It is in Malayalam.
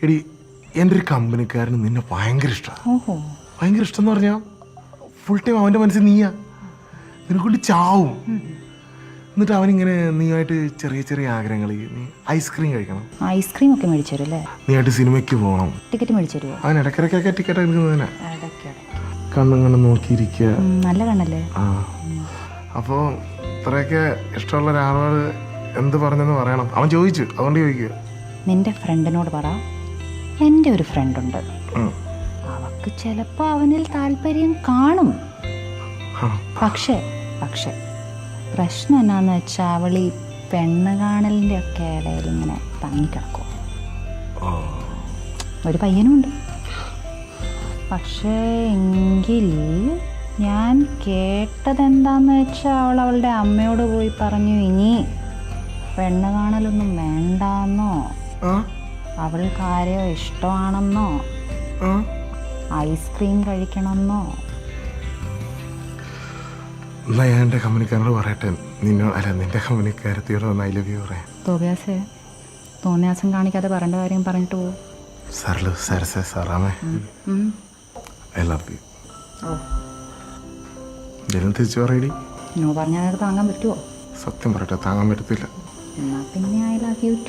എടി എൻ്റെ ഒരു കമ്പനിക്കാരന് നിന്നെ ഭയങ്കര ഇഷ്ടമാണ്. ഓഹോ, ഭയങ്കര ഇഷ്ടം എന്ന് പറഞ്ഞാൽ ഫുൾ ടൈം അവൻ്റെ മനസ്സിൽ നീയാ, നിനക്കൊണ്ട് ചാവും. എന്നിട്ട് അവനിങ്ങനെ നീയായിട്ട് ചെറിയ ചെറിയ ആഗ്രഹങ്ങൾ, നീ ഐസ്ക്രീം കഴിക്കണം, ഐസ്ക്രീം ഒക്കെ മേടിച്ചു തരും അല്ലേ? നീയായിട്ട് സിനിമയ്ക്ക് പോകണം, ടിക്കറ്റ് മേടിച്ചു തരുമോ? അവൻ ഇടയ്ക്കിടയ്ക്കൊക്കെ ടിക്കറ്റ് എടുക്കുന്നതിനെ ഇടയ്ക്കിടയ്ക്ക്. കണ്ണിങ്ങനെ നോക്കിയിരിക്കുക. നല്ല കണ്ണല്ലേ? ആ, അപ്പോൾ ഇത്രയൊക്കെ ഇഷ്ടമുള്ള ഒരാളോട് എന്ത് പറഞ്ഞെന്ന് പറയണം. അവൻ ചോദിച്ചു, അതുകൊണ്ട് ചോദിക്കുക. നിന്റെ ഫ്രണ്ടിനോട് പറ, എൻ്റെ ഒരു ഫ്രണ്ടുണ്ട്, അവക്ക് ചിലപ്പോൾ അവനിൽ താല്പര്യം കാണും. പക്ഷേ പ്രശ്നം എന്നാന്ന് വെച്ചാൽ അവൾ ഈ പെണ്ണ് കാണലിൻ്റെ ഒക്കെ ഇടയിൽ ഇങ്ങനെ തങ്ങിക്കിടക്കും. ഒരു പയ്യനുമുണ്ട്. പക്ഷേ എങ്കിൽ ഞാൻ കേട്ടതെന്താന്ന് വെച്ചാൽ അവളുടെ അമ്മയോട് പോയി പറഞ്ഞു, ഇനി പെണ്ണ് കാണലൊന്നും വേണ്ടാന്നോ, അവൾക്ക് ആരെയോ ഇഷ്ടമാണെന്നോ, ഐസ്ക്രീം കഴിക്കണമെന്നോ. എന്നാ ഞാൻ എൻ്റെ കമ്പനിക്കാരനോട് പറയട്ടെ, നിന്റെ കമ്പനിക്കാരത്തിയോട് ഒന്ന് ഐ ലവ് യു പറയാം. തോന്നിയാസേ, തോന്നിയാസം കാണിക്കാതെ പറയേണ്ട കാര്യം പറഞ്ഞിട്ട് പോകും. സാറേ സരസേ സാറാമേ, ഐ ലവ് യു. ഓ, എന്തെങ്കിലും തിരിച്ചു പറയടി. നോ പറഞ്ഞാൽ താങ്ങാൻ പറ്റുമോ? സത്യം പറയട്ടെ, താങ്ങാൻ പറ്റത്തില്ല. എന്നാൽ പിന്നെ ഐ ലവ് യു ടു.